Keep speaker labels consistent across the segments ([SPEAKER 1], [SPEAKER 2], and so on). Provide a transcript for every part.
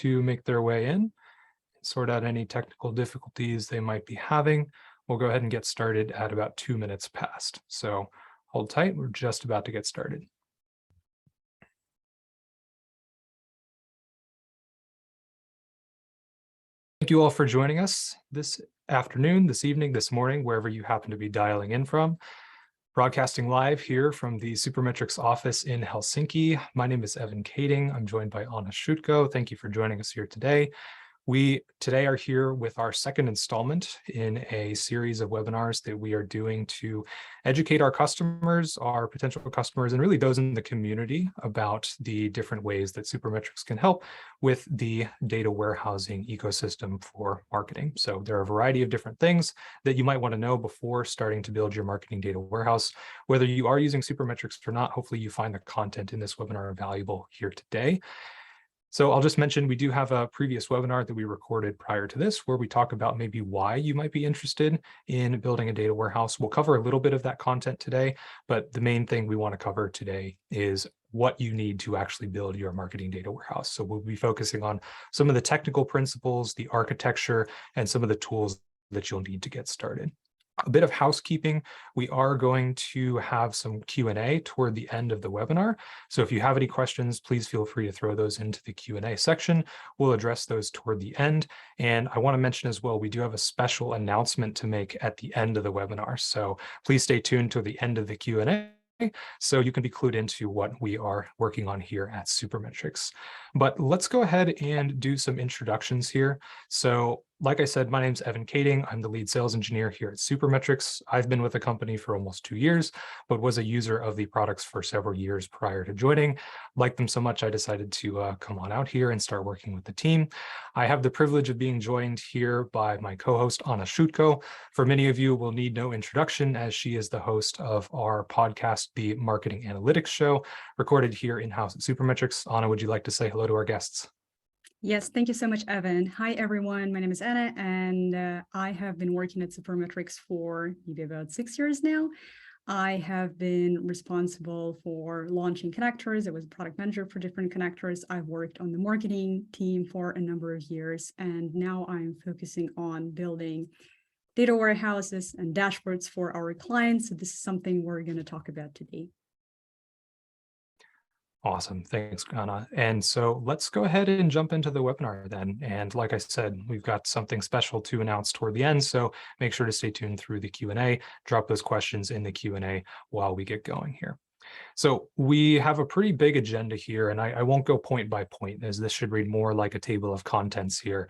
[SPEAKER 1] to make their way in, sort out any technical difficulties they might be having. We'll go ahead and get started at about 2 minutes past. So hold tight, we're just about to get started. Thank you all for joining us this afternoon, this evening, this morning, wherever you happen to be dialing in from. Broadcasting live here from the Supermetrics office in Helsinki. My name is Evan Kading. I'm joined by Anna Schutko. Thank you for joining us here today. We today are here with our second installment in a series of webinars that we are doing to educate our customers, our potential customers, and really those in the community about the different ways that Supermetrics can help with the data warehousing ecosystem for marketing. So there are a variety of different things that you might want to know before starting to build your marketing data warehouse. Whether you are using Supermetrics or not, hopefully you find the content in this webinar valuable here today. So I'll just mention we do have a previous webinar that we recorded prior to this where we talk about maybe why you might be interested in building a data warehouse. We'll cover a little bit of that content today, but the main thing we want to cover today is what you need to actually build your marketing data warehouse. So we'll be focusing on some of the technical principles, the architecture, and some of the tools that you'll need to get started. A bit of housekeeping, we are going to have some Q&A toward the end of the webinar. So if you have any questions, please feel free to throw those into the Q&A section. We'll address those toward the end. And I want to mention as well, we do have a special announcement to make at the end of the webinar. So please stay tuned to the end of the Q&A so you can be clued into what we are working on here at Supermetrics. But let's go ahead and do some introductions here. So like I said, my name's Evan Kading. I'm the lead sales engineer here at Supermetrics. I've been with the company for almost 2 years, but was a user of the products for several years prior to joining. Liked them so much, I decided to come on out here and start working with the team. I have the privilege of being joined here by my co-host, Anna Schutko. For many of you, will need no introduction as she is the host of our podcast, The Marketing Analytics Show, recorded here in-house at Supermetrics. Anna, would you like to say hello to our guests?
[SPEAKER 2] Yes, thank you so much, Evan. Hi, everyone. My name is Anna, and I have been working at Supermetrics for maybe about 6 years now. I have been responsible for launching connectors. I was a product manager for different connectors. I've worked on the marketing team for a number of years, and now I'm focusing on building data warehouses and dashboards for our clients. So this is something we're going to talk about today.
[SPEAKER 1] Awesome. Thanks, Anna. And so let's go ahead and jump into the webinar then. And like I said, we've got something special to announce toward the end. So make sure to stay tuned through the Q&A, drop those questions in the Q&A while we get going here. So we have a pretty big agenda here, and I won't go point by point, as this should read more like a table of contents here.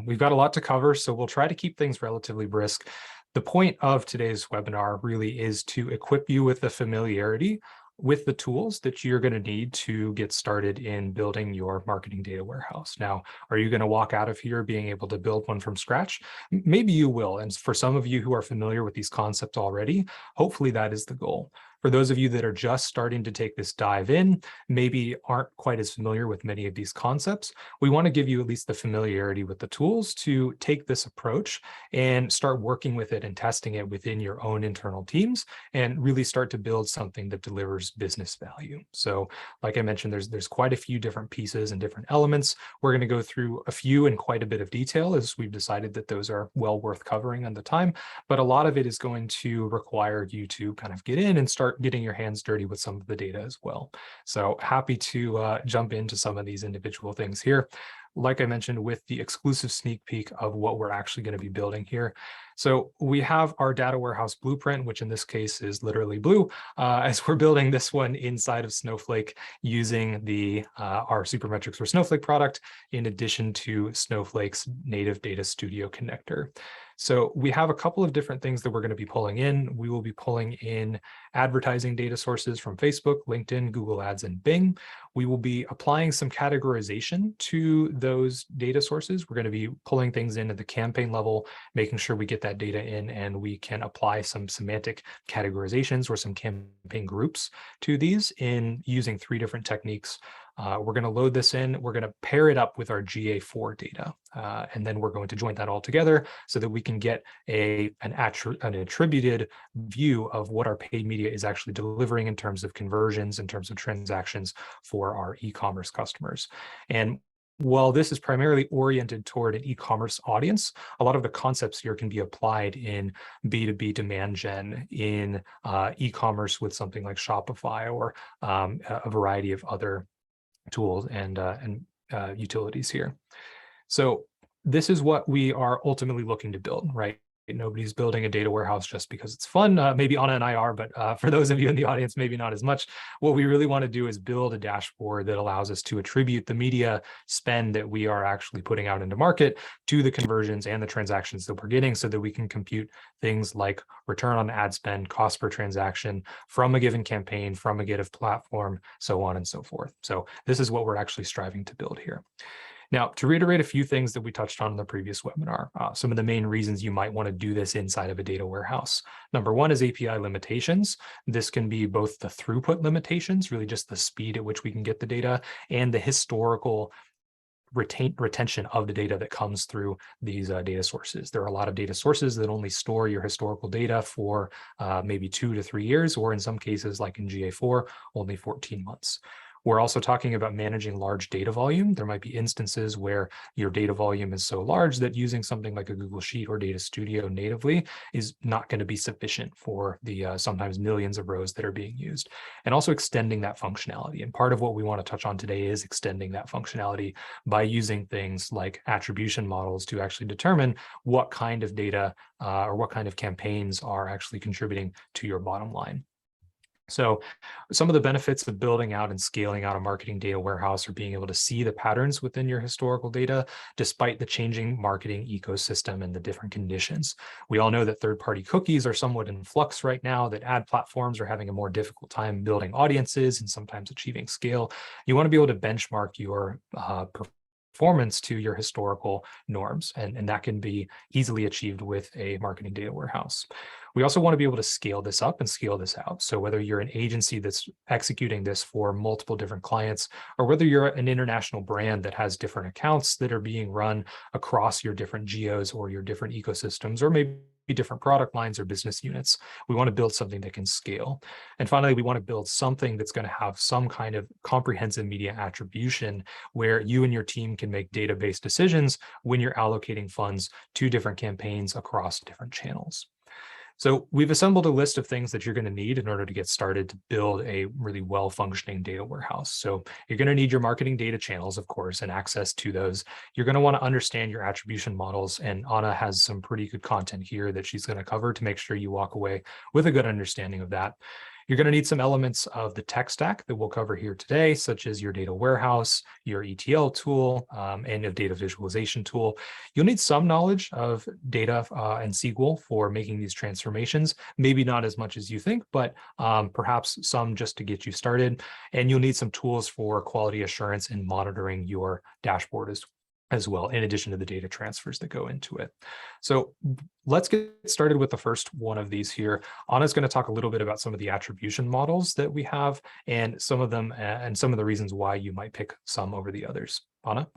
[SPEAKER 1] We've got a lot to cover, so we'll try to keep things relatively brisk. The point of today's webinar really is to equip you with the familiarity with the tools that you're going to need to get started in building your marketing data warehouse. Now, are you going to walk out of here being able to build one from scratch? Maybe you will. And for some of you who are familiar with these concepts already, hopefully that is the goal. For those of you that are just starting to take this dive in, maybe aren't quite as familiar with many of these concepts, we want to give you at least the familiarity with the tools to take this approach and start working with it and testing it within your own internal teams and really start to build something that delivers business value. So like I mentioned, there's quite a few different pieces and different elements. We're going to go through a few in quite a bit of detail as we've decided that those are well worth covering on the time, but a lot of it is going to require you to kind of get in and start getting your hands dirty with some of the data as well. So happy to jump into some of these individual things here. Like I mentioned, with the exclusive sneak peek of what we're actually going to be building here. So we have our data warehouse blueprint, which in this case is literally blue, as we're building this one inside of Snowflake using the our Supermetrics for Snowflake product, in addition to Snowflake's native data studio connector. So we have a couple of different things that we're going to be pulling in. We will be pulling in advertising data sources from Facebook, LinkedIn, Google Ads, and Bing. We will be applying some categorization to those data sources. We're going to be pulling things in at the campaign level, making sure we get that data in and we can apply some semantic categorizations or some campaign groups to these in using 3 different techniques. We're going to load this in. We're going to pair it up with our GA4 data, and then we're going to join that all together so that we can get an attributed view of what our paid media is actually delivering in terms of conversions, in terms of transactions for our e-commerce customers. And while this is primarily oriented toward an e-commerce audience, a lot of the concepts here can be applied in B2B demand gen, in e-commerce with something like Shopify, or a variety of other tools and utilities here. So this is what we are ultimately looking to build, right? Nobody's building a data warehouse just because it's fun. Maybe Anna and I are, but for those of you in the audience, maybe not as much. What we really want to do is build a dashboard that allows us to attribute the media spend that we are actually putting out into market to the conversions and the transactions that we're getting, so that we can compute things like return on ad spend, cost per transaction from a given campaign, from a given platform, so on and so forth. So this is what we're actually striving to build here. Now, to reiterate a few things that we touched on in the previous webinar, some of the main reasons you might want to do this inside of a data warehouse. Number one is API limitations. This can be both the throughput limitations, really just the speed at which we can get the data, and the historical retention of the data that comes through these data sources. There are a lot of data sources that only store your historical data for maybe 2 to 3 years, or in some cases, like in GA4, only 14 months. We're also talking about managing large data volume. There might be instances where your data volume is so large that using something like a Google Sheet or Data Studio natively is not going to be sufficient for the sometimes millions of rows that are being used. And also extending that functionality. And part of what we want to touch on today is extending that functionality by using things like attribution models to actually determine what kind of data or what kind of campaigns are actually contributing to your bottom line. So some of the benefits of building out and scaling out a marketing data warehouse are being able to see the patterns within your historical data, despite the changing marketing ecosystem and the different conditions. We all know that third-party cookies are somewhat in flux right now, that ad platforms are having a more difficult time building audiences and sometimes achieving scale. You want to be able to benchmark your performance to your historical norms, and that can be easily achieved with a marketing data warehouse. We also want to be able to scale this up and scale this out. So whether you're an agency that's executing this for multiple different clients, or whether you're an international brand that has different accounts that are being run across your different geos or your different ecosystems, or maybe different product lines or business units, we want to build something that can scale. And finally, we want to build something that's going to have some kind of comprehensive media attribution, where you and your team can make data-based decisions when you're allocating funds to different campaigns across different channels. So we've assembled a list of things that you're going to need in order to get started to build a really well-functioning data warehouse. So you're going to need your marketing data channels, of course, and access to those. You're going to want to understand your attribution models, and Anna has some pretty good content here that she's going to cover to make sure you walk away with a good understanding of that. You're going to need some elements of the tech stack that we'll cover here today, such as your data warehouse, your ETL tool, and a data visualization tool. You'll need some knowledge of data and SQL for making these transformations, maybe not as much as you think, but perhaps some just to get you started. And you'll need some tools for quality assurance and monitoring your dashboard as well, in addition to the data transfers that go into it. So let's get started with the first one of these here. Anna's going to talk a little bit about some of the attribution models that we have, and some of them, and some of the reasons why you might pick some over the others. Anna?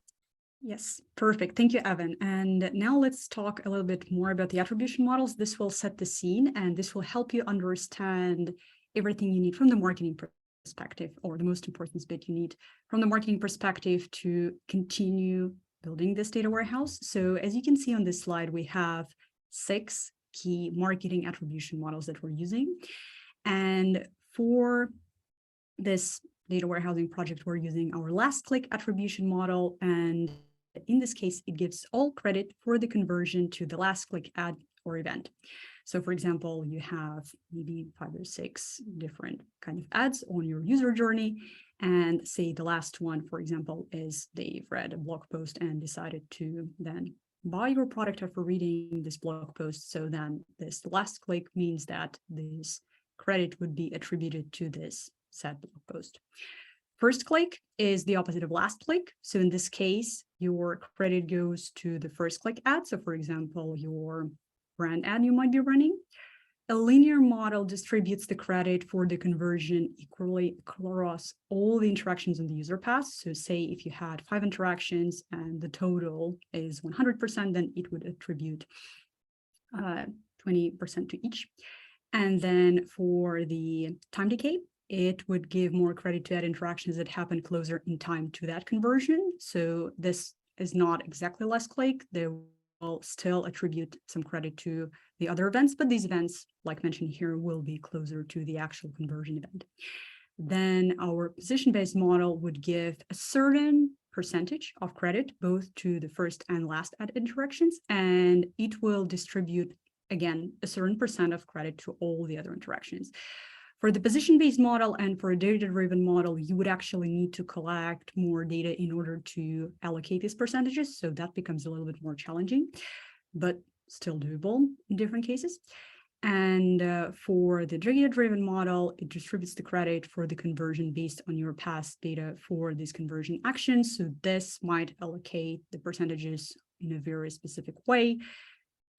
[SPEAKER 2] Yes, perfect. Thank you, Evan. And now let's talk a little bit more about the attribution models. This will set the scene, and this will help you understand everything you need from the marketing perspective, or the most important bit you need from the marketing perspective to continue building this data warehouse. So as you can see on this slide, we have 6 key marketing attribution models that we're using. And for this data warehousing project, we're using our last click attribution model. And in this case, it gives all credit for the conversion to the last click ad or event. So for example, you have maybe 5 or 6 different kind of ads on your user journey. And say the last one, for example, is they've read a blog post and decided to then buy your product after reading this blog post. So then this last click means that this credit would be attributed to this said blog post. First click is the opposite of last click. So in this case, your credit goes to the first click ad. So for example, your brand ad you might be running. A linear model distributes the credit for the conversion equally across all the interactions on the user path. So say if you had 5 interactions and the total is 100%, then it would attribute 20% to each. And then for the time decay, it would give more credit to ad interactions that happen closer in time to that conversion. So this is not exactly less click. They will still attribute some credit to the other events, but these events, like mentioned here, will be closer to the actual conversion event. Then our position-based model would give a certain percentage of credit both to the first and last ad interactions, and it will distribute, again, a certain percent of credit to all the other interactions. For the position-based model and for a data-driven model, you would actually need to collect more data in order to allocate these percentages. So that becomes a little bit more challenging, but still doable in different cases. And for the data-driven model, it distributes the credit for the conversion based on your past data for these conversion actions. So this might allocate the percentages in a very specific way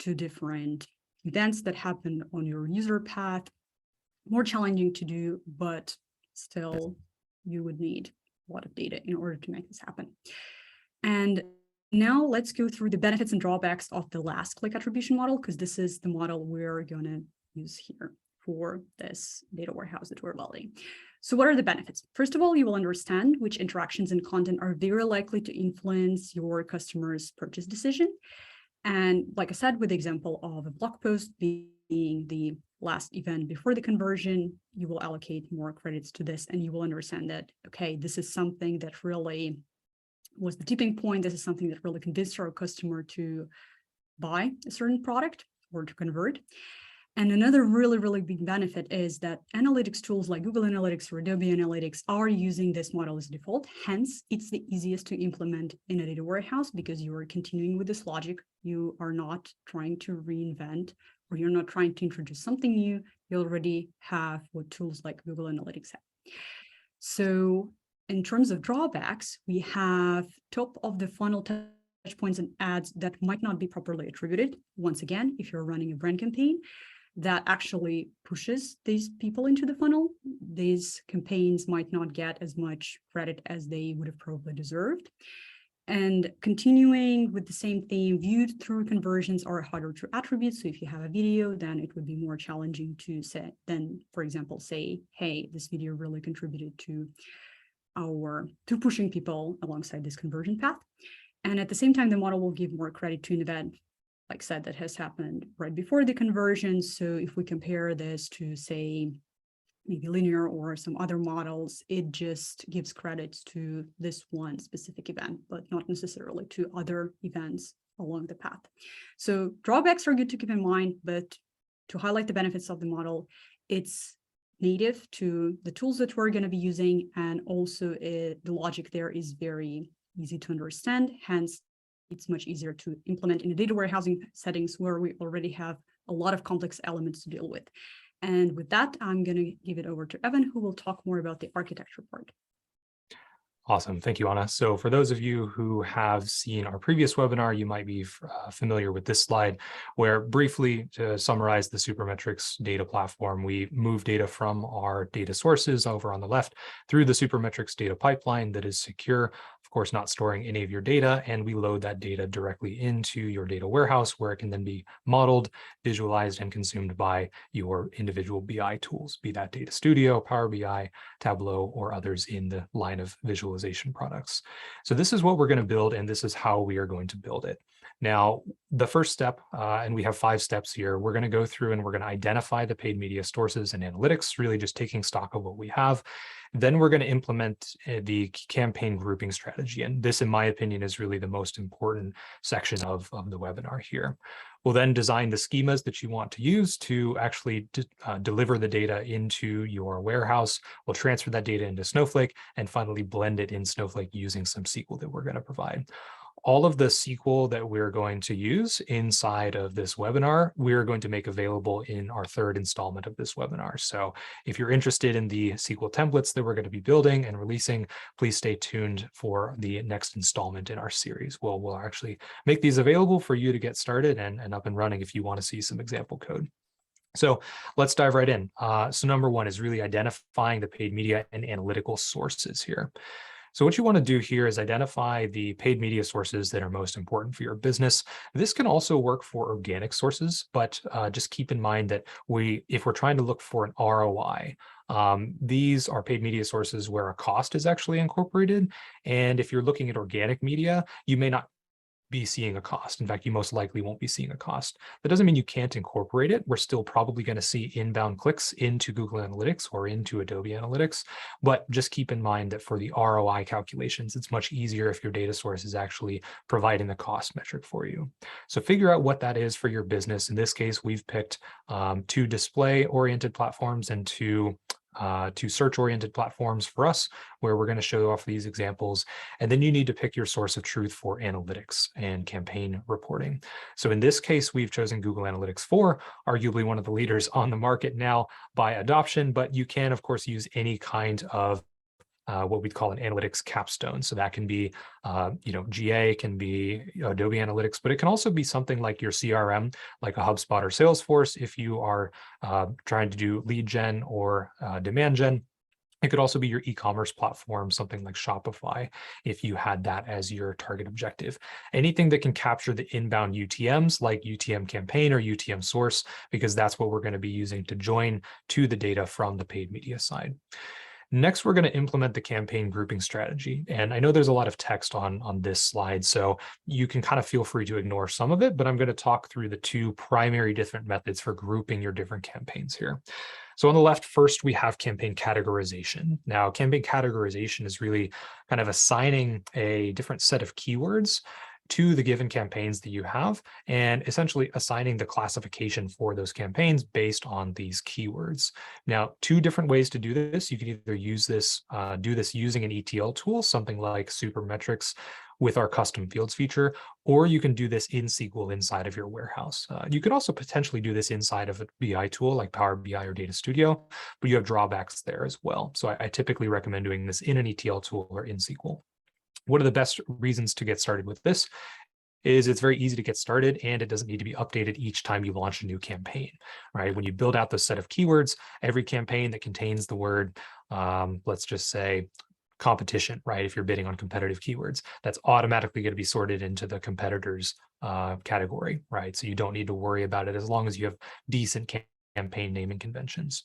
[SPEAKER 2] to different events that happen on your user path. More challenging to do, but still you would need a lot of data in order to make this happen. And now let's go through the benefits and drawbacks of the last click attribution model, because this is the model we're going to use here for this data warehouse that we're building. So what are the benefits? First of all, you will understand which interactions and content are very likely to influence your customer's purchase decision. And like I said, with the example of a blog post being the last event before the conversion, you will allocate more credits to this, and you will understand that, okay, this is something that really was the tipping point. This is something that really convinced our customer to buy a certain product or to convert. And another really, really big benefit is that analytics tools like Google Analytics or Adobe Analytics are using this model as default. Hence, it's the easiest to implement in a data warehouse because you are continuing with this logic. You are not trying to reinvent, or you're not trying to introduce something new. You already have what tools like Google Analytics have. So in terms of drawbacks, we have top of the funnel touch points and ads that might not be properly attributed. Once again, if you're running a brand campaign, that actually pushes these people into the funnel. These campaigns might not get as much credit as they would have probably deserved. And continuing with the same theme, viewed through conversions are harder to attribute. So if you have a video, then it would be more challenging to say, then, for example, say, hey, this video really contributed to pushing people alongside this conversion path. And at the same time, the model will give more credit to an event, like I said, that has happened right before the conversion. So if we compare this to, say, maybe linear or some other models, it just gives credits to this one specific event, but not necessarily to other events along the path. So drawbacks are good to keep in mind, but to highlight the benefits of the model, it's native to the tools that we're going to be using, and also the logic there is very easy to understand. Hence, it's much easier to implement in the data warehousing settings where we already have a lot of complex elements to deal with. And with that, I'm going to give it over to Evan, who will talk more about the architecture part.
[SPEAKER 1] Awesome. Thank you, Anna. So for those of you who have seen our previous webinar, you might be familiar with this slide, where briefly to summarize the Supermetrics data platform, we move data from our data sources over on the left through the Supermetrics data pipeline that is secure, of course, not storing any of your data, and we load that data directly into your data warehouse where it can then be modeled, visualized, and consumed by your individual BI tools, be that Data Studio, Power BI, Tableau, or others in the line of visualization products. So this is what we're going to build, and this is how we are going to build it. Now, the first step, and we have 5 steps here, we're going to go through and we're going to identify the paid media sources and analytics, really just taking stock of what we have. Then we're going to implement the campaign grouping strategy. And this, in my opinion, is really the most important section of the webinar here. We'll then design the schemas that you want to use to actually deliver the data into your warehouse. We'll transfer that data into Snowflake and finally blend it in Snowflake using some SQL that we're going to provide. All of the SQL that we're going to use inside of this webinar, we're going to make available in our 3rd installment of this webinar. So if you're interested in the SQL templates that we're going to be building and releasing, please stay tuned for the next installment in our series. We'll actually make these available for you to get started and up and running if you want to see some example code. So let's dive right in. So number 1 is really identifying the paid media and analytical sources here. So what you want to do here is identify the paid media sources that are most important for your business. This can also work for organic sources, but just keep in mind that if we're trying to look for an ROI These are paid media sources where a cost is actually incorporated. And if you're looking at organic media, you may not be seeing a cost. In fact, you most likely won't be seeing a cost. That doesn't mean you can't incorporate it. We're still probably going to see inbound clicks into Google Analytics or into Adobe Analytics, but just keep in mind that for the ROI calculations, it's much easier if your data source is actually providing the cost metric for you. So figure out what that is for your business. In this case, we've picked 2 display-oriented platforms and two search-oriented platforms for us, where we're going to show off these examples. And then you need to pick your source of truth for analytics and campaign reporting. So in this case, we've chosen Google Analytics 4, arguably one of the leaders on the market now by adoption, but you can, of course, use any kind of what we'd call an analytics capstone. So that can be, GA, can be Adobe Analytics, but it can also be something like your CRM, like a HubSpot or Salesforce, if you are trying to do lead gen or demand gen. It could also be your e-commerce platform, something like Shopify, if you had that as your target objective. Anything that can capture the inbound UTMs, like UTM campaign or UTM source, because that's what we're going to be using to join to the data from the paid media side. Next, we're going to implement the campaign grouping strategy. And I know there's a lot of text on this slide, so you can kind of feel free to ignore some of it, but I'm going to talk through the 2 primary different methods for grouping your different campaigns here. So on the left, first, we have campaign categorization. Now, campaign categorization is really kind of assigning a different set of keywords to the given campaigns that you have, and essentially assigning the classification for those campaigns based on these keywords. Now, 2 different ways to do this. You can either use this, do this using an ETL tool, something like Supermetrics with our custom fields feature, or you can do this in SQL inside of your warehouse. You could also potentially do this inside of a BI tool like Power BI or Data Studio, but you have drawbacks there as well. So I typically recommend doing this in an ETL tool or in SQL. One of the best reasons to get started with this is it's very easy to get started, and it doesn't need to be updated each time you launch a new campaign, right? When you build out this set of keywords, every campaign that contains the word, let's just say competition, right? If you're bidding on competitive keywords, that's automatically going to be sorted into the competitors category, right? So you don't need to worry about it as long as you have decent campaign naming conventions.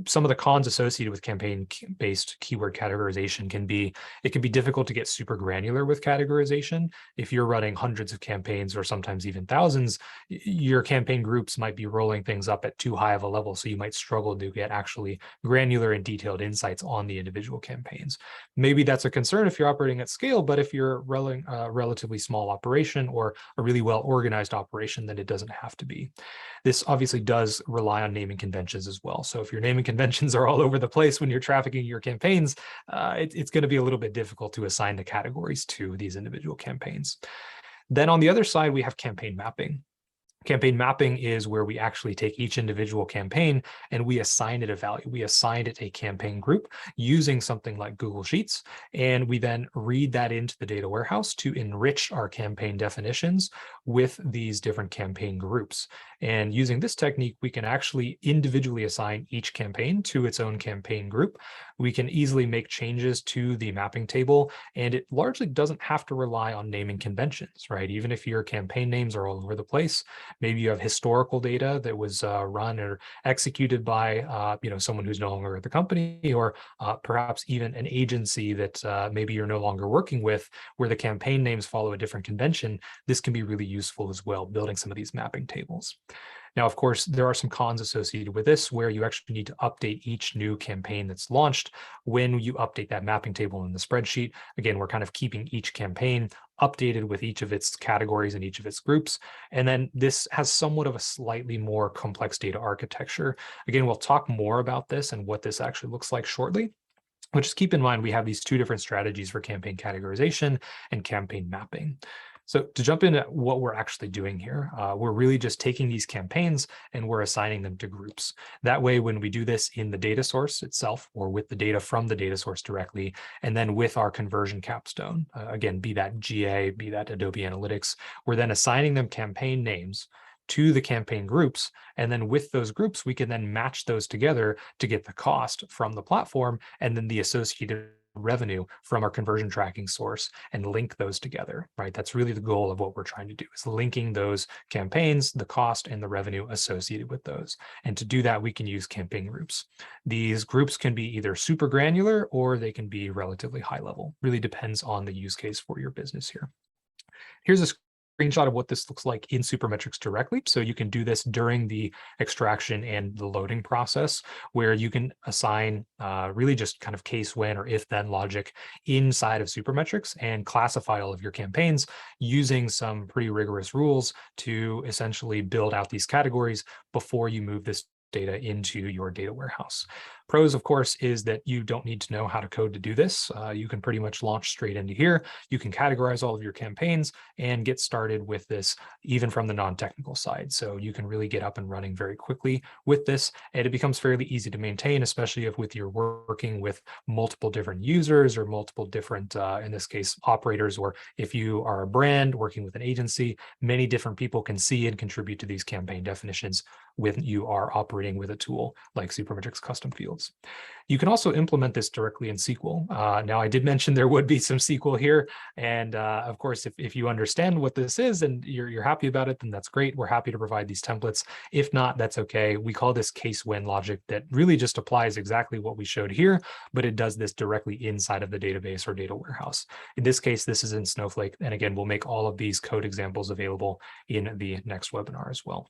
[SPEAKER 1] Some of the cons associated with campaign-based keyword categorization can be, it can be difficult to get super granular with categorization. If you're running hundreds of campaigns or sometimes even thousands, your campaign groups might be rolling things up at too high of a level, so you might struggle to get actually granular and detailed insights on the individual campaigns. Maybe that's a concern if you're operating at scale, but if you're running a relatively small operation or a really well-organized operation, then it doesn't have to be. This obviously does rely on naming conventions as well. So if your naming conventions are all over the place when you're trafficking your campaigns, it's going to be a little bit difficult to assign the categories to these individual campaigns. Then on the other side, we have campaign mapping. Campaign mapping is where we actually take each individual campaign and we assign it a value. We assign it a campaign group using something like Google Sheets, and we then read that into the data warehouse to enrich our campaign definitions with these different campaign groups. And using this technique, we can actually individually assign each campaign to its own campaign group. We can easily make changes to the mapping table, and it largely doesn't have to rely on naming conventions, right? Even if your campaign names are all over the place, maybe you have historical data that was run or executed by someone who's no longer at the company, or perhaps even an agency that maybe you're no longer working with, where the campaign names follow a different convention. This can be really useful as well, building some of these mapping tables. Now, of course, there are some cons associated with this, where you actually need to update each new campaign that's launched when you update that mapping table in the spreadsheet. Again, we're kind of keeping each campaign updated with each of its categories and each of its groups. And then this has somewhat of a slightly more complex data architecture. Again, we'll talk more about this and what this actually looks like shortly. But just keep in mind, we have these 2 different strategies for campaign categorization and campaign mapping. So to jump into what we're actually doing here, we're really just taking these campaigns and we're assigning them to groups. That way, when we do this in the data source itself, or with the data from the data source directly, and then with our conversion capstone, again, be that GA, be that Adobe Analytics, we're then assigning them campaign names to the campaign groups. And then with those groups, we can then match those together to get the cost from the platform and then the associated revenue from our conversion tracking source and link those together, right? That's really the goal of what we're trying to do, is linking those campaigns, the cost and the revenue associated with those. And to do that, we can use campaign groups. These groups can be either super granular or they can be relatively high level. Really depends on the use case for your business here. Here's a screenshot of what this looks like in Supermetrics directly. So you can do this during the extraction and the loading process, where you can assign really just kind of case when or if then logic inside of Supermetrics and classify all of your campaigns using some pretty rigorous rules to essentially build out these categories before you move this data into your data warehouse. Pros, of course, is that you don't need to know how to code to do this. You can pretty much launch straight into here. You can categorize all of your campaigns and get started with this even from the non-technical side. So you can really get up and running very quickly with this, and it becomes fairly easy to maintain, especially if you're working with multiple different users or multiple different, in this case, operators, or if you are a brand working with an agency, many different people can see and contribute to these campaign definitions when you are operating with a tool like Supermetrics custom fields. You can also implement this directly in SQL. Now, I did mention there would be some SQL here. And of course, if you understand what this is and you're happy about it, then that's great. We're happy to provide these templates. If not, that's okay. We call this case when logic that really just applies exactly what we showed here, but it does this directly inside of the database or data warehouse. In this case, this is in Snowflake. And again, we'll make all of these code examples available in the next webinar as well.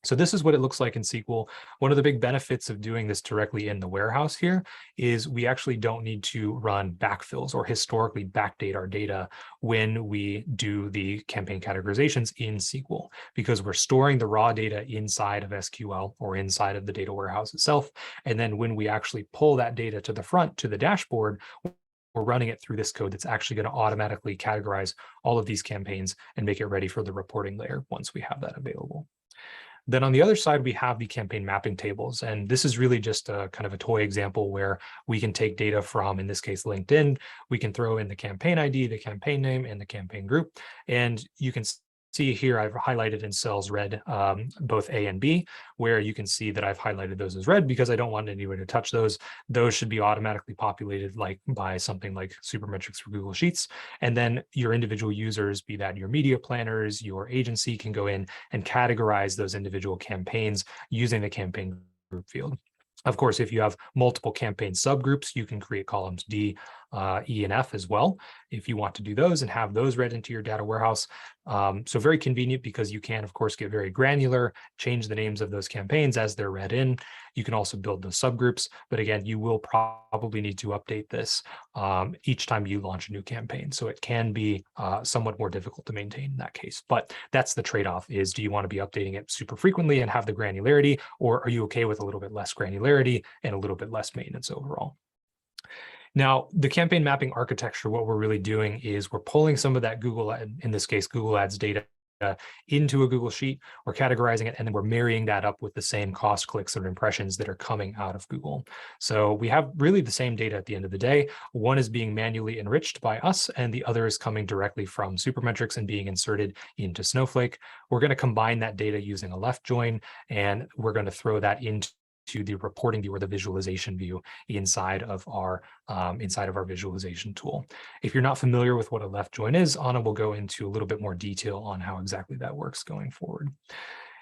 [SPEAKER 1] So this is what it looks like in SQL. One of the big benefits of doing this directly in the warehouse here is we actually don't need to run backfills or historically backdate our data when we do the campaign categorizations in SQL, because we're storing the raw data inside of SQL or inside of the data warehouse itself. And then when we actually pull that data to the front, to the dashboard, we're running it through this code that's actually going to automatically categorize all of these campaigns and make it ready for the reporting layer once we have that available. Then on the other side, we have the campaign mapping tables. And this is really just a kind of a toy example where we can take data from, in this case, LinkedIn. We can throw in the campaign ID, the campaign name, and the campaign group. And you can see here, I've highlighted in cells red, both A and B, where you can see that I've highlighted those as red because I don't want anyone to touch those. Those should be automatically populated like by something like Supermetrics for Google Sheets. And then your individual users, be that your media planners, your agency, can go in and categorize those individual campaigns using the campaign group field. Of course, if you have multiple campaign subgroups, you can create columns D, E, and F as well, if you want to do those and have those read into your data warehouse. So very convenient because you can, of course, get very granular, change the names of those campaigns as they're read in. You can also build those subgroups. But again, you will probably need to update this each time you launch a new campaign. So it can be somewhat more difficult to maintain in that case. But that's the trade-off, is do you want to be updating it super frequently and have the granularity, or are you okay with a little bit less granularity and a little bit less maintenance overall? Now, the campaign mapping architecture, what we're really doing is we're pulling some of that Google, in this case, Google Ads data into a Google Sheet. We're categorizing it, and then we're marrying that up with the same cost, clicks, or impressions that are coming out of Google. So we have really the same data at the end of the day. One is being manually enriched by us, and the other is coming directly from Supermetrics and being inserted into Snowflake. We're going to combine that data using a left join, and we're going to throw that into the reporting view or the visualization view inside of our visualization tool. If you're not familiar with what a left join is, Anna will go into a little bit more detail on how exactly that works going forward.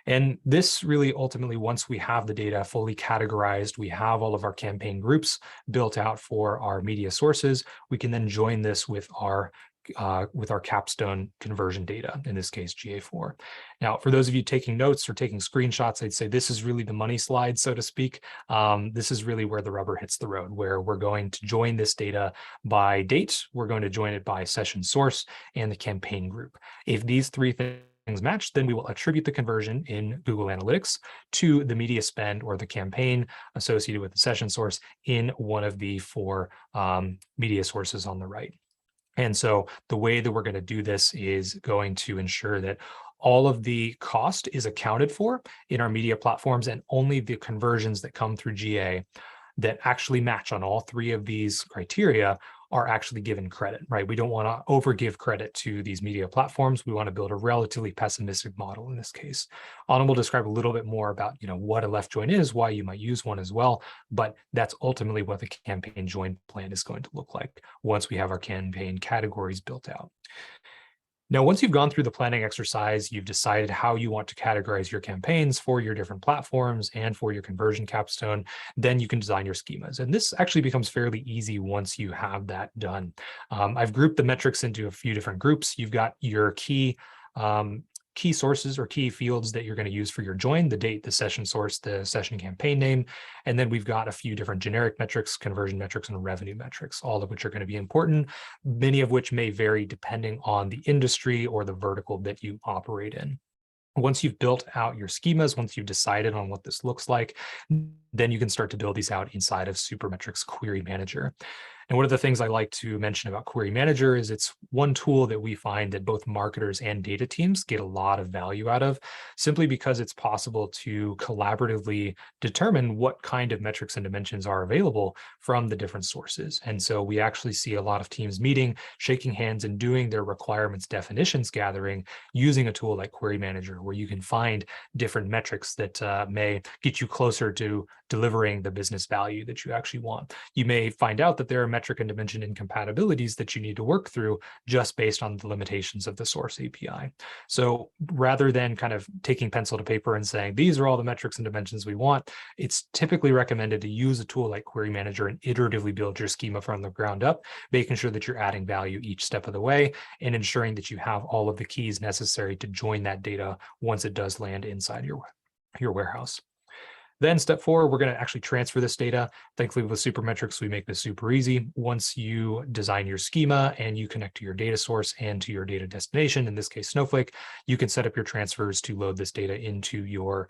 [SPEAKER 1] And this really ultimately, once we have the data fully categorized, we have all of our campaign groups built out for our media sources, we can then join this with our capstone conversion data, in this case, GA4. Now, for those of you taking notes or taking screenshots, I'd say this is really the money slide, so to speak. This is really where the rubber hits the road, where we're going to join this data by date, we're going to join it by session source and the campaign group. If these three things match, then we will attribute the conversion in Google Analytics to the media spend or the campaign associated with the session source in one of the four media sources on the right. And so the way that we're going to do this is going to ensure that all of the cost is accounted for in our media platforms, and only the conversions that come through GA that actually match on all three of these criteria are actually given credit, right? We don't want to overgive credit to these media platforms. We want to build a relatively pessimistic model in this case. Anna will describe a little bit more about, what a left join is, why you might use one as well, but that's ultimately what the campaign join plan is going to look like once we have our campaign categories built out. Now, once you've gone through the planning exercise, you've decided how you want to categorize your campaigns for your different platforms and for your conversion capstone, then you can design your schemas. And this actually becomes fairly easy once you have that done. I've grouped the metrics into a few different groups. You've got your key sources or key fields that you're going to use for your join, the date, the session source, the session campaign name. And then we've got a few different generic metrics, conversion metrics, and revenue metrics, all of which are going to be important, many of which may vary depending on the industry or the vertical that you operate in. Once you've built out your schemas, once you've decided on what this looks like, then you can start to build these out inside of Supermetrics Query Manager. And one of the things I like to mention about Query Manager is it's one tool that we find that both marketers and data teams get a lot of value out of, simply because it's possible to collaboratively determine what kind of metrics and dimensions are available from the different sources. And so we actually see a lot of teams meeting, shaking hands, and doing their requirements definitions gathering using a tool like Query Manager, where you can find different metrics that may get you closer to delivering the business value that you actually want. You may find out that there are metric and dimension incompatibilities that you need to work through just based on the limitations of the source API. So rather than kind of taking pencil to paper and saying, these are all the metrics and dimensions we want, it's typically recommended to use a tool like Query Manager and iteratively build your schema from the ground up, making sure that you're adding value each step of the way and ensuring that you have all of the keys necessary to join that data once it does land inside your warehouse. Then step 4, we're going to actually transfer this data. Thankfully, with Supermetrics, we make this super easy. Once you design your schema and you connect to your data source and to your data destination, in this case, Snowflake, you can set up your transfers to load this data into your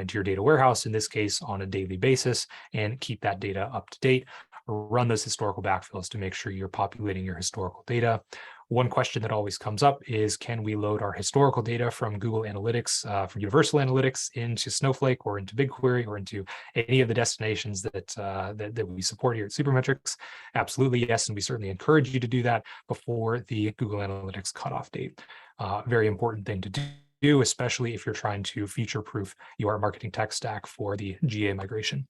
[SPEAKER 1] data warehouse, in this case, on a daily basis, and keep that data up to date. Run those historical backfills to make sure you're populating your historical data. One question that always comes up is, can we load our historical data from Google Analytics, from Universal Analytics into Snowflake or into BigQuery or into any of the destinations that we support here at Supermetrics? Absolutely, yes, and we certainly encourage you to do that before the Google Analytics cutoff date. Very important thing to do, especially if you're trying to future-proof your marketing tech stack for the GA migration.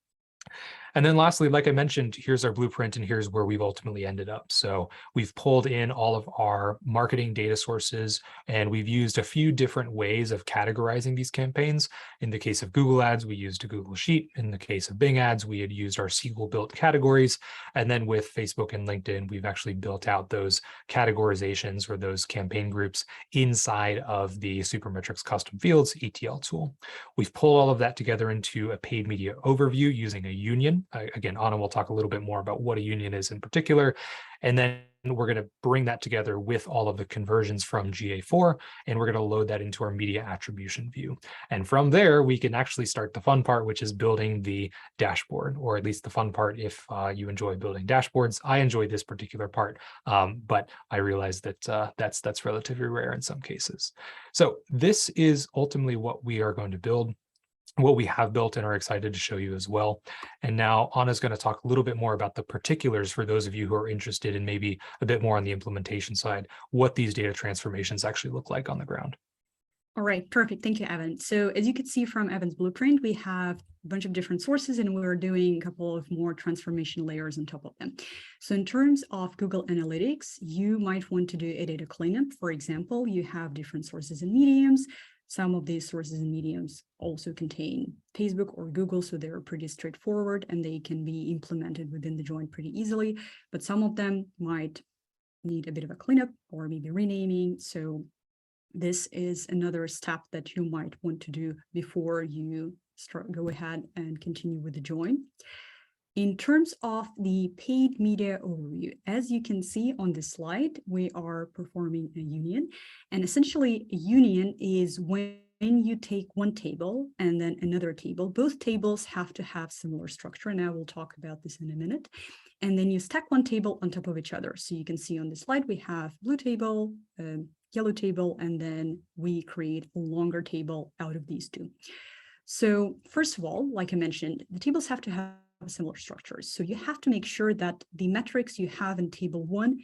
[SPEAKER 1] And then lastly, like I mentioned, here's our blueprint and here's where we've ultimately ended up. So we've pulled in all of our marketing data sources and we've used a few different ways of categorizing these campaigns. In the case of Google Ads, we used a Google Sheet. In the case of Bing Ads, we had used our SQL built categories. And then with Facebook and LinkedIn, we've actually built out those categorizations or those campaign groups inside of the Supermetrics custom fields ETL tool. We've pulled all of that together into a paid media overview using a union. Again, Anna will talk a little bit more about what a union is in particular. And then we're going to bring that together with all of the conversions from GA4, and we're going to load that into our media attribution view. And from there, we can actually start the fun part, which is building the dashboard, or at least the fun part if you enjoy building dashboards. I enjoy this particular part, but I realize that that's relatively rare in some cases. So this is ultimately what we are going to build, what we have built and are excited to show you as well. And now Anna's going to talk a little bit more about the particulars for those of you who are interested in maybe a bit more on the implementation side, what these data transformations actually look like on the ground.
[SPEAKER 2] All right, perfect. Thank you, Evan. So as you can see from Evan's blueprint, we have a bunch of different sources and we're doing a couple of more transformation layers on top of them. So in terms of Google Analytics, you might want to do a data cleanup. For example, you have different sources and mediums. Some of these sources and mediums also contain Facebook or Google, so they're pretty straightforward and they can be implemented within the join pretty easily. But some of them might need a bit of a cleanup or maybe renaming. So this is another step that you might want to do before you go ahead and continue with the join. In terms of the paid media overview, as you can see on this slide, we are performing a union. And essentially, a union is when you take one table and then another table. Both tables have to have similar structure, and I will talk about this in a minute. And then you stack one table on top of each other. So you can see on this slide, we have blue table, yellow table, and then we create a longer table out of these two. So first of all, like I mentioned, the tables have to have similar structures. So you have to make sure that the metrics you have in table 1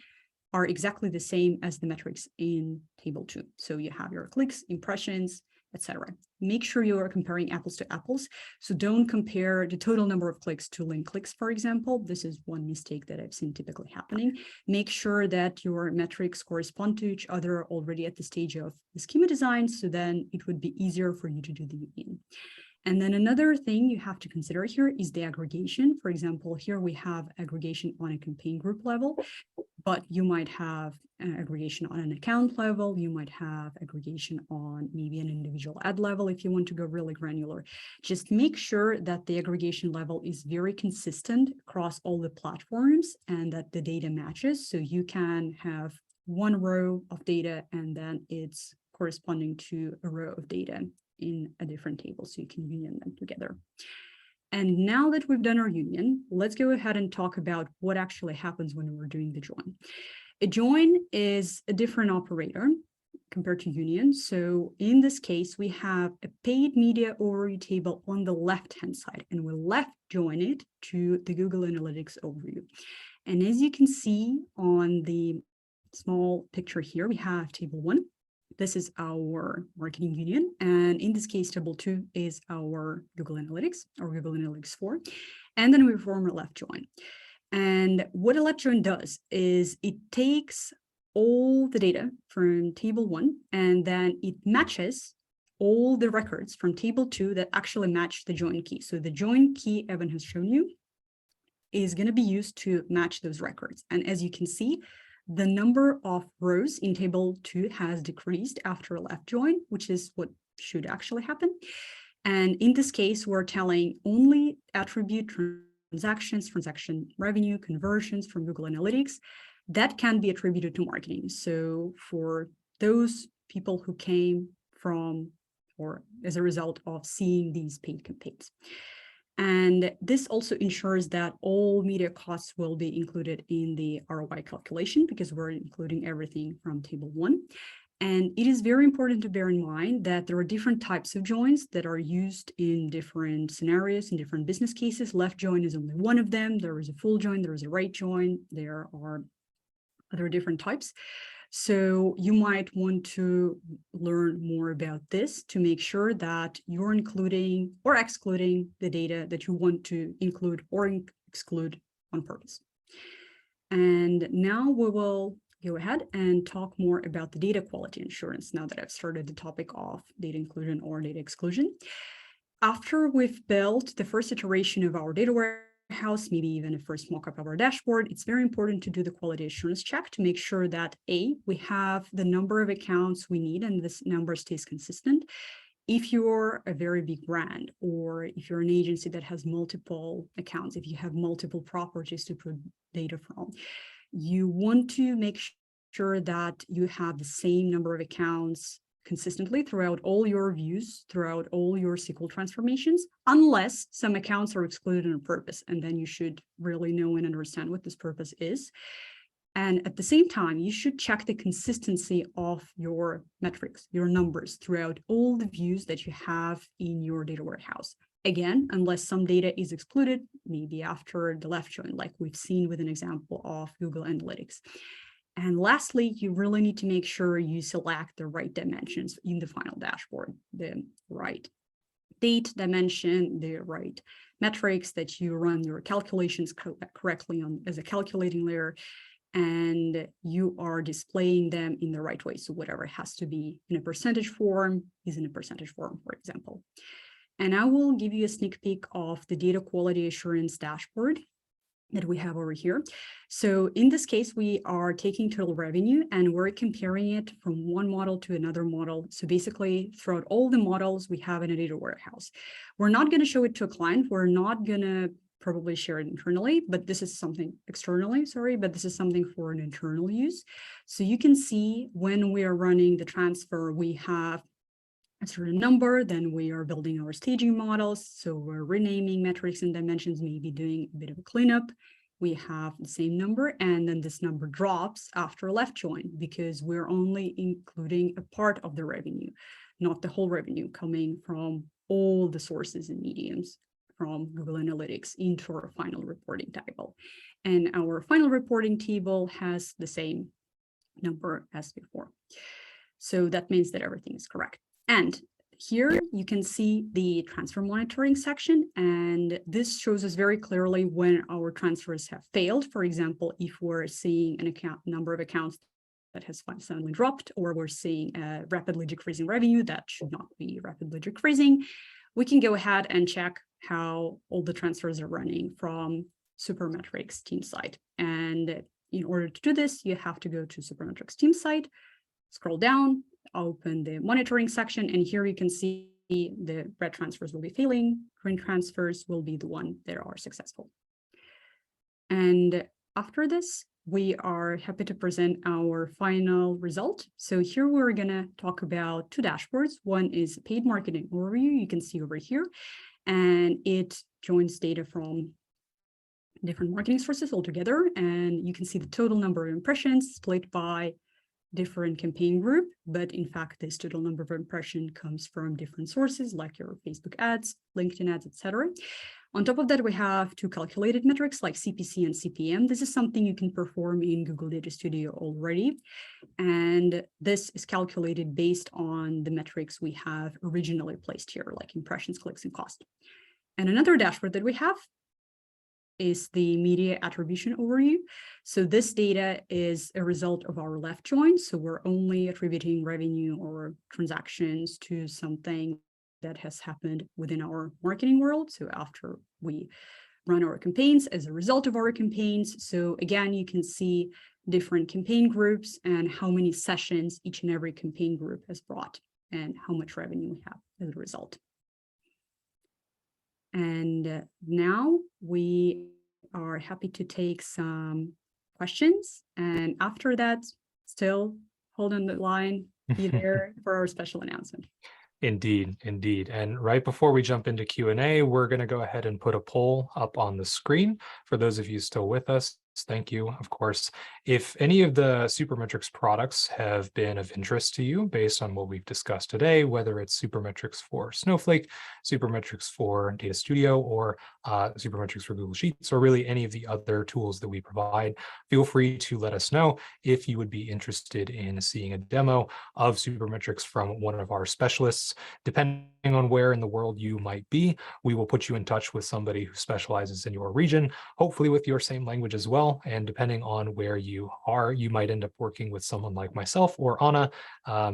[SPEAKER 2] are exactly the same as the metrics in table 2. So you have your clicks, impressions, etc. Make sure you are comparing apples to apples. So don't compare the total number of clicks to link clicks, for example. This is one mistake that I've seen typically happening. Make sure that your metrics correspond to each other already at the stage of the schema design, so then it would be easier for you to do the union. And then another thing you have to consider here is the aggregation. For example, here we have aggregation on a campaign group level, but you might have aggregation on an account level. You might have aggregation on maybe an individual ad level if you want to go really granular. Just make sure that the aggregation level is very consistent across all the platforms and that the data matches. So you can have one row of data and then it's corresponding to a row of data in a different table, so you can union them together. And now that we've done our union, let's go ahead and talk about what actually happens when we're doing the join. A join is a different operator compared to union. So in this case, we have a paid media overview table on the left-hand side, and we'll left join it to the Google Analytics overview. And as you can see on the small picture here, we have table 1. This is our marketing union. And in this case, table 2 is our Google Analytics or Google Analytics 4. And then we perform a left join. And what a left join does is it takes all the data from table 1 and then it matches all the records from table 2 that actually match the join key. So the join key Evan has shown you is going to be used to match those records. And as you can see, the number of rows in table 2 has decreased after a left join, which is what should actually happen. And in this case, we're telling only attribute transactions, transaction revenue, conversions from Google Analytics that can be attributed to marketing. So for those people who came from or as a result of seeing these paid campaigns. And this also ensures that all media costs will be included in the ROI calculation because we're including everything from table 1. And it is very important to bear in mind that there are different types of joins that are used in different scenarios, in different business cases. Left join is only one of them. There is a full join, there is a right join, there are other different types. So you might want to learn more about this to make sure that you're including or excluding the data that you want to include or exclude on purpose. And now we will go ahead and talk more about the data quality assurance now that I've started the topic of data inclusion or data exclusion. After we've built the first iteration of our data warehouse, maybe even a first mock-up of our dashboard, it's very important to do the quality assurance check to make sure that A, we have the number of accounts we need and this number stays consistent. If you're a very big brand or if you're an agency that has multiple accounts, if you have multiple properties to put data from, you want to make sure that you have the same number of accounts consistently throughout all your views, throughout all your SQL transformations, unless some accounts are excluded on purpose. And then you should really know and understand what this purpose is. And at the same time, you should check the consistency of your metrics, your numbers throughout all the views that you have in your data warehouse. Again, unless some data is excluded, maybe after the left join, like we've seen with an example of Google Analytics. And lastly, you really need to make sure you select the right dimensions in the final dashboard, the right date dimension, the right metrics that you run your calculations correctly on as a calculating layer, and you are displaying them in the right way. So whatever has to be in a percentage form is in a percentage form, for example. And I will give you a sneak peek of the data quality assurance dashboard that we have over here. So in this case, we are taking total revenue and we're comparing it from one model to another model. So basically throughout all the models we have in a data warehouse, we're not going to show it to a client. We're not going to probably share it internally, but this is something externally, but this is something for an internal use. So you can see when we are running the transfer, we have a certain number, then we are building our staging models. So we're renaming metrics and dimensions, maybe doing a bit of a cleanup. We have the same number, and then this number drops after a left join because we're only including a part of the revenue, not the whole revenue coming from all the sources and mediums from Google Analytics into our final reporting table. And our final reporting table has the same number as before. So that means that everything is correct. And here you can see the transfer monitoring section, and this shows us very clearly when our transfers have failed. For example, if we're seeing an number of accounts that has suddenly dropped, or we're seeing a rapidly decreasing revenue that should not be rapidly decreasing, we can go ahead and check how all the transfers are running from Supermetrics team site. And in order to do this, you have to go to Supermetrics team site, scroll down, open the monitoring section, and here you can see the red transfers will be failing, green transfers will be the one that are successful. And after this, we are happy to present our final result. So here we're going to talk about two dashboards. One is paid marketing overview, you can see over here, and it joins data from different marketing sources altogether. And you can see the total number of impressions split by different campaign group, but in fact, this total number of impression comes from different sources like your Facebook ads, LinkedIn ads, etc. On top of that, we have two calculated metrics like CPC and CPM. This is something you can perform in Google Data Studio already. And this is calculated based on the metrics we have originally placed here, like impressions, clicks, and cost. And another dashboard that we have is the media attribution overview. So this data is a result of our left join. So we're only attributing revenue or transactions to something that has happened within our marketing world. So after we run our campaigns, as a result of our campaigns. So again, you can see different campaign groups and how many sessions each and every campaign group has brought and how much revenue we have as a result. And now we are happy to take some questions. And after that, still hold on the line, be there for our special announcement.
[SPEAKER 1] Indeed, indeed. And right before we jump into Q&A, we're going to go ahead and put a poll up on the screen. For those of you still with us, thank you, of course. If any of the Supermetrics products have been of interest to you based on what we've discussed today, whether it's Supermetrics for Snowflake, Supermetrics for Data Studio, or Supermetrics for Google Sheets, or really any of the other tools that we provide, feel free to let us know if you would be interested in seeing a demo of Supermetrics from one of our specialists. Depending on where in the world you might be, we will put you in touch with somebody who specializes in your region, hopefully with your same language as well. And depending on where you are, you might end up working with someone like myself or Anna.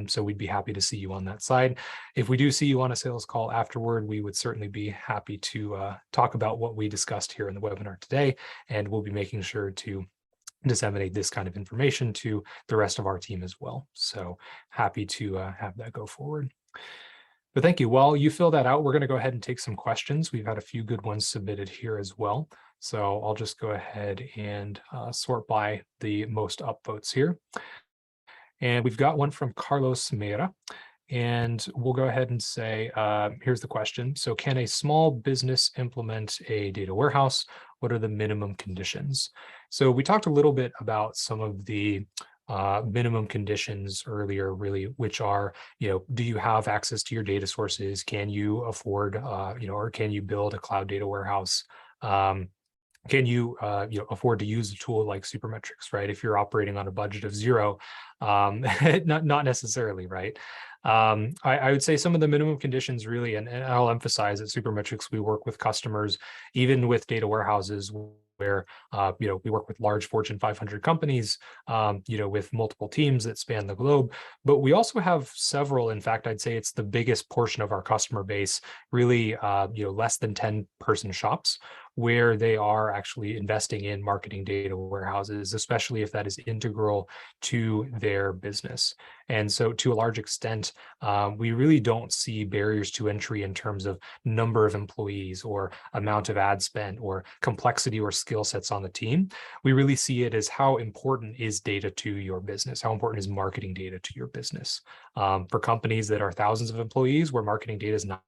[SPEAKER 1] So we'd be happy to see you on that side. If we do see you on a sales call afterward, we would certainly be happy to talk about what we discussed here in the webinar today. And we'll be making sure to disseminate this kind of information to the rest of our team as well. So happy to have that go forward. But thank you. While you fill that out, we're going to go ahead and take some questions. We've had a few good ones submitted here as well. So I'll just go ahead and sort by the most upvotes here. And we've got one from Carlos Meira. And we'll go ahead and say, here's the question. So can a small business implement a data warehouse? What are the minimum conditions? So we talked a little bit about some of the minimum conditions earlier, really, which are, do you have access to your data sources? Can you afford, or can you build a cloud data warehouse? Can you, afford to use a tool like Supermetrics, right? If you're operating on a budget of zero, not necessarily, right? I would say some of the minimum conditions really, and I'll emphasize at Supermetrics, we work with customers, even with data warehouses where, we work with large Fortune 500 companies, with multiple teams that span the globe. But we also have several, in fact, I'd say it's the biggest portion of our customer base, really, less than 10-person shops, where they are actually investing in marketing data warehouses, especially if that is integral to their business. And so to a large extent, we really don't see barriers to entry in terms of number of employees or amount of ad spend or complexity or skill sets on the team. We really see it as how important is data to your business? How important is marketing data to your business? For companies that are thousands of employees where marketing data is not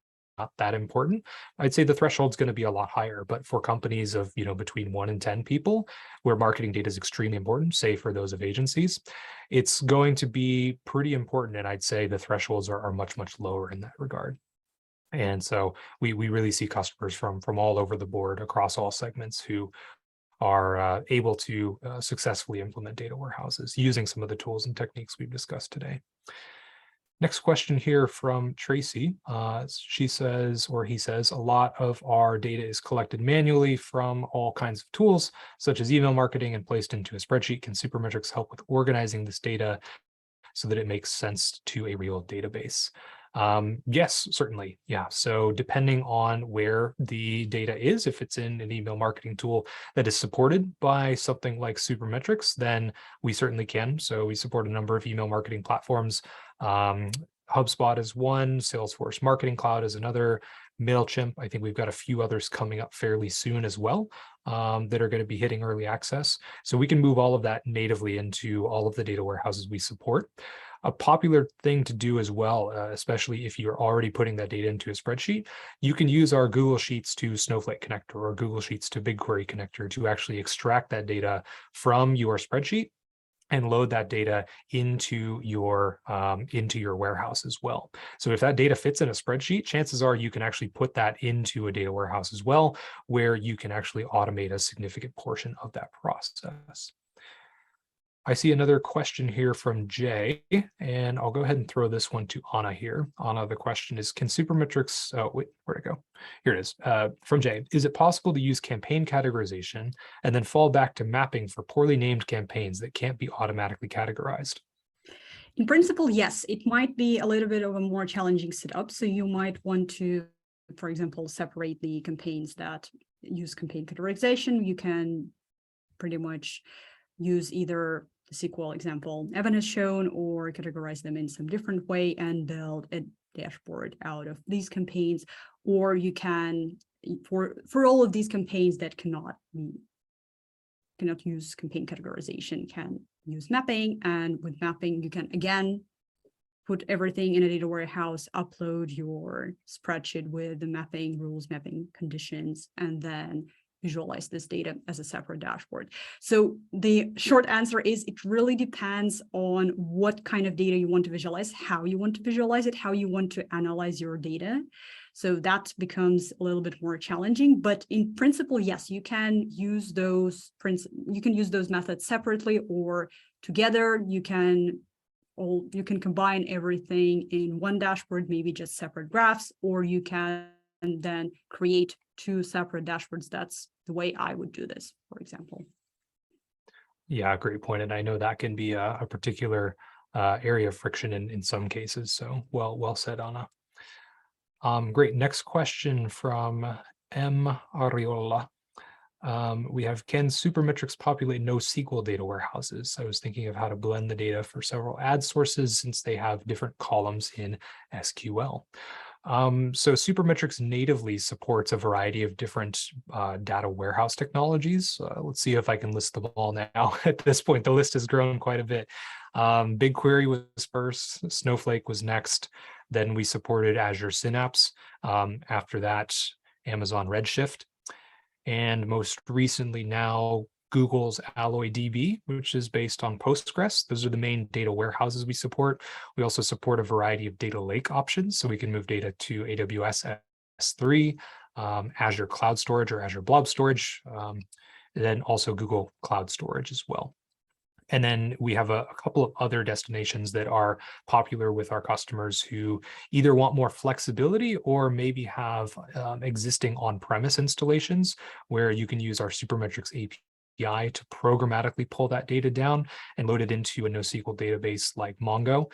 [SPEAKER 1] that important, I'd say the threshold is going to be a lot higher. But for companies of, between 1 and 10 people, where marketing data is extremely important, say for those of agencies, it's going to be pretty important. And I'd say the thresholds are much, much lower in that regard. And so we really see customers from all over the board across all segments who are able to successfully implement data warehouses using some of the tools and techniques we've discussed today. Next question here from Tracy. She says, or he says, a lot of our data is collected manually from all kinds of tools, such as email marketing, and placed into a spreadsheet. Can Supermetrics help with organizing this data so that it makes sense to a real database? Yes, certainly. Yeah. So depending on where the data is, if it's in an email marketing tool that is supported by something like Supermetrics, then we certainly can. So we support a number of email marketing platforms. HubSpot is one, Salesforce Marketing Cloud is another, MailChimp. I think we've got a few others coming up fairly soon as well that are going to be hitting early access. So we can move all of that natively into all of the data warehouses we support. A popular thing to do as well, especially if you're already putting that data into a spreadsheet, you can use our Google Sheets to Snowflake connector or Google Sheets to BigQuery connector to actually extract that data from your spreadsheet and load that data into your warehouse as well. So if that data fits in a spreadsheet, chances are you can actually put that into a data warehouse as well, where you can actually automate a significant portion of that process. I see another question here from Jay, and I'll go ahead and throw this one to Anna here. Anna, the question is, can Supermetrics, oh, wait, where'd it go? Here it is, from Jay. Is it possible to use campaign categorization and then fall back to mapping for poorly named campaigns that can't be automatically categorized?
[SPEAKER 2] In principle, yes, it might be a little bit of a more challenging setup. So you might want to, for example, separate the campaigns that use campaign categorization. You can pretty much use either the SQL example Evan has shown or categorize them in some different way and build a dashboard out of these campaigns. Or you can, for all of these campaigns that cannot use campaign categorization, can use mapping. And with mapping, you can, again, put everything in a data warehouse, upload your spreadsheet with the mapping rules, mapping conditions, and then visualize this data as a separate dashboard. So the short answer is it really depends on what kind of data you want to visualize, how you want to visualize it, how you want to analyze your data. So that becomes a little bit more challenging, but in principle, yes, you can use those methods separately or together. You can combine everything in one dashboard, maybe just separate graphs, or you can then create two separate dashboards. That's the way I would do this, for example.
[SPEAKER 1] Yeah, great point. And I know that can be a particular area of friction in some cases. So well said, Anna. Great. Next question from M. Ariola. We have, can Supermetrics populate NoSQL data warehouses? I was thinking of how to blend the data for several ad sources since they have different columns in SQL. So Supermetrics natively supports a variety of different data warehouse technologies. Let's see if I can list them all now. At this point, the list has grown quite a bit. BigQuery was first, Snowflake was next, then we supported Azure Synapse. After that, Amazon Redshift. And most recently now, Google's Alloy DB, which is based on Postgres. Those are the main data warehouses we support. We also support a variety of data lake options, so we can move data to AWS S3, Azure Cloud Storage or Azure Blob Storage, then also Google Cloud Storage as well. And then we have a couple of other destinations that are popular with our customers who either want more flexibility or maybe have existing on-premise installations where you can use our Supermetrics API to programmatically pull that data down and load it into a NoSQL database like Mongo.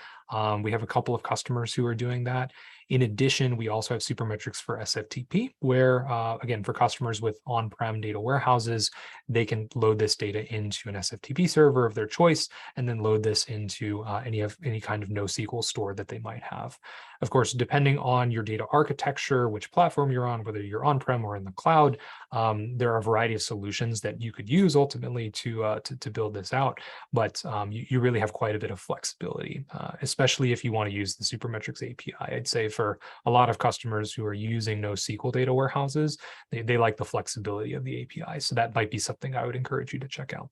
[SPEAKER 1] We have a couple of customers who are doing that. In addition, we also have Supermetrics for SFTP, where, again, for customers with on-prem data warehouses, they can load this data into an SFTP server of their choice, and then load this into any kind of NoSQL store that they might have. Of course, depending on your data architecture, which platform you're on, whether you're on-prem or in the cloud, there are a variety of solutions that you could use ultimately to build this out. But you really have quite a bit of flexibility, especially if you want to use the Supermetrics API. I'd say for a lot of customers who are using NoSQL data warehouses, they like the flexibility of the API. So that might be something I would encourage you to check out.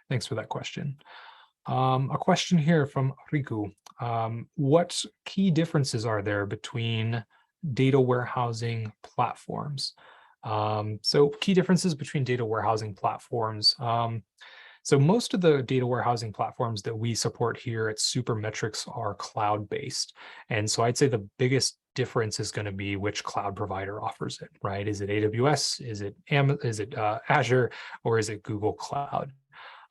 [SPEAKER 1] Thanks for that question. A question here from Riku. What key differences are there between data warehousing platforms. So key differences between data warehousing platforms. So most of the data warehousing platforms that we support here at Supermetrics are cloud-based. And so I'd say the biggest difference is going to be which cloud provider offers it, right? Is it AWS? Is it Azure? Or is it Google Cloud?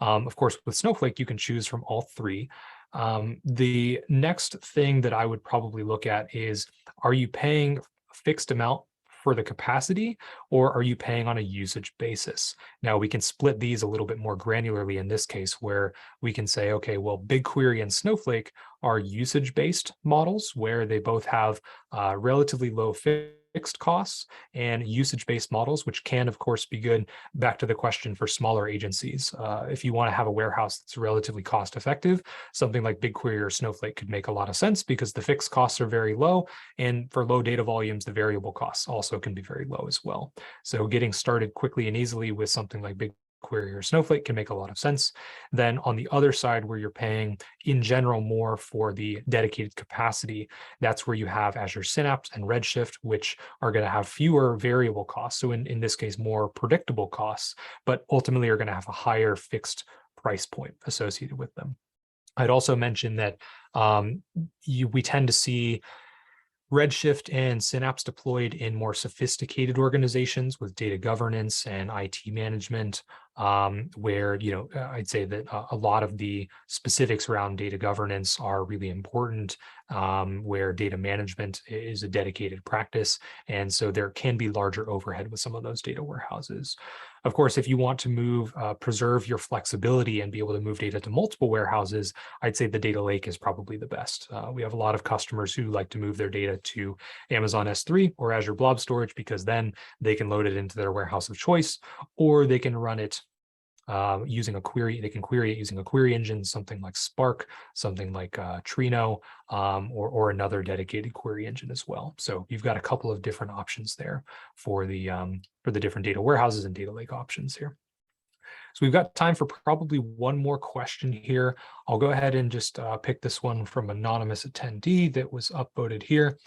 [SPEAKER 1] Of course, with Snowflake, you can choose from all three. The next thing that I would probably look at is, are you paying a fixed amount for the capacity, or are you paying on a usage basis? Now, we can split these a little bit more granularly in this case, where we can say, okay, well, BigQuery and Snowflake are usage-based models where they both have relatively low fixed costs, and usage-based models, which can, of course, be good. Back to the question for smaller agencies. If you want to have a warehouse that's relatively cost-effective, something like BigQuery or Snowflake could make a lot of sense because the fixed costs are very low, and for low data volumes, the variable costs also can be very low as well. So getting started quickly and easily with something like BigQuery or Snowflake can make a lot of sense. Then on the other side, where you're paying in general more for the dedicated capacity, that's where you have Azure Synapse and Redshift, which are going to have fewer variable costs. So in this case, more predictable costs, but ultimately are going to have a higher fixed price point associated with them. I'd also mention that we tend to see Redshift and Synapse deployed in more sophisticated organizations with data governance and IT management, where I'd say that a lot of the specifics around data governance are really important, where data management is a dedicated practice, and so there can be larger overhead with some of those data warehouses. Of course, if you want to preserve your flexibility and be able to move data to multiple warehouses, I'd say the data lake is probably the best. We have a lot of customers who like to move their data to Amazon S3 or Azure Blob Storage, because then they can load it into their warehouse of choice, or they can run it using a query. They can query it using a query engine, something like Spark, something like Trino, or another dedicated query engine as well. So you've got a couple of different options there for the different data warehouses and data lake options here. So we've got time for probably one more question here. I'll go ahead and just pick this one from anonymous attendee that was upvoted here.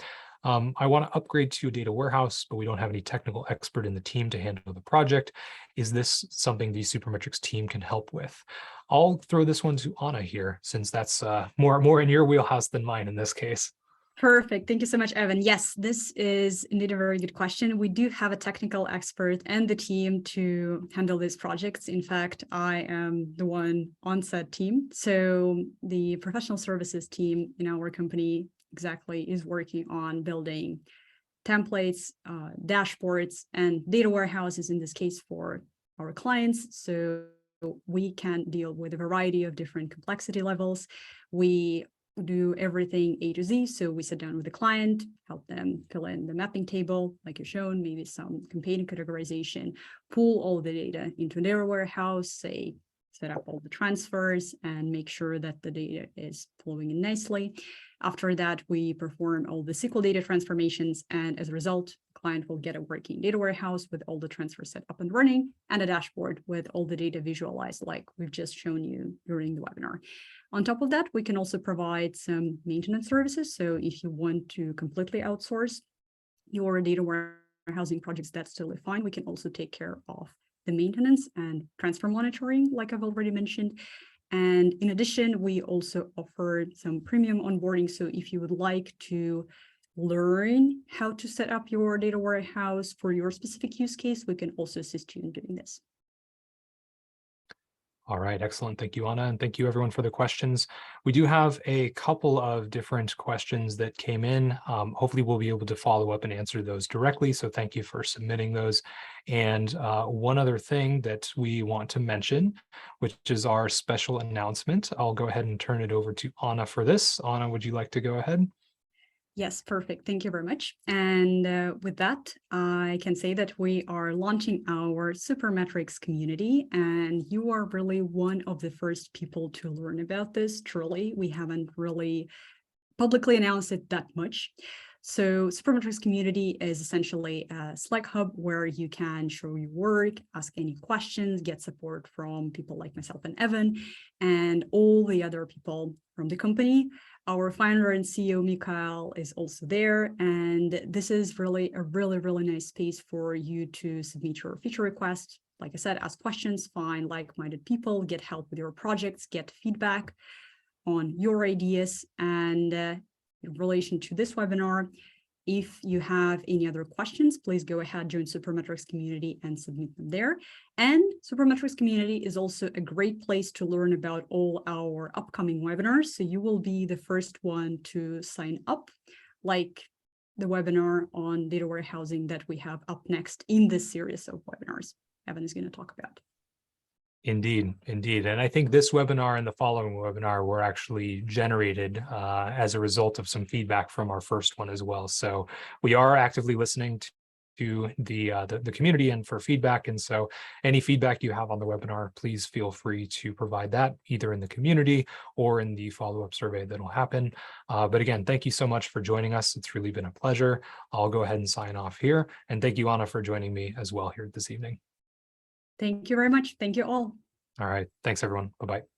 [SPEAKER 1] I want to upgrade to a data warehouse, but we don't have any technical expert in the team to handle the project. Is this something the Supermetrics team can help with? I'll throw this one to Anna here, since that's more in your wheelhouse than mine in this case.
[SPEAKER 2] Perfect. Thank you so much, Evan. Yes, this is indeed a very good question. We do have a technical expert and the team to handle these projects. In fact, I am the one on said team. So the professional services team in our company exactly is working on building templates, dashboards, and data warehouses, in this case, for our clients. So we can deal with a variety of different complexity levels. We do everything A to Z. So we sit down with the client, help them fill in the mapping table, like you've shown, maybe some campaign categorization, pull all the data into their warehouse, say, set up all the transfers and make sure that the data is flowing in nicely. After that, we perform all the SQL data transformations, and as a result, the client will get a working data warehouse with all the transfers set up and running, and a dashboard with all the data visualized, like we've just shown you during the webinar. On top of that, we can also provide some maintenance services. So if you want to completely outsource your data warehousing projects, that's totally fine. We can also take care of the maintenance and transfer monitoring, like I've already mentioned. And in addition, we also offer some premium onboarding. So if you would like to learn how to set up your data warehouse for your specific use case, we can also assist you in doing this.
[SPEAKER 1] All right, excellent. Thank you, Anna, and thank you everyone for the questions. We do have a couple of different questions that came in. Hopefully we'll be able to follow up and answer those directly, so thank you for submitting those. And one other thing that we want to mention, which is our special announcement. I'll go ahead and turn it over to Anna for this. Anna, would you like to go ahead?
[SPEAKER 2] Yes, perfect. Thank you very much. And with that, I can say that we are launching our Supermetrics community, and you are really one of the first people to learn about this. Truly, we haven't really publicly announced it that much. So Supermetrics community is essentially a Slack hub where you can show your work, ask any questions, get support from people like myself and Evan, and all the other people from the company. Our founder and CEO, Mikhail, is also there. And this is really a really nice space for you to submit your feature requests. Like I said, ask questions, find like-minded people, get help with your projects, get feedback on your ideas. And in relation to this webinar, if you have any other questions, please go ahead, join Supermetrics community and submit them there. And Supermetrics community is also a great place to learn about all our upcoming webinars. So you will be the first one to sign up, like the webinar on data warehousing that we have up next in this series of webinars Evan is going to talk about.
[SPEAKER 1] Indeed. And I think this webinar and the following webinar were actually generated as a result of some feedback from our first one as well. So we are actively listening to the community and for feedback. And so any feedback you have on the webinar, please feel free to provide that either in the community or in the follow-up survey that will happen. But again, thank you so much for joining us. It's really been a pleasure. I'll go ahead and sign off here. And thank you, Anna, for joining me as well here this evening.
[SPEAKER 2] Thank you very much. Thank you all.
[SPEAKER 1] All right. Thanks, everyone. Bye-bye.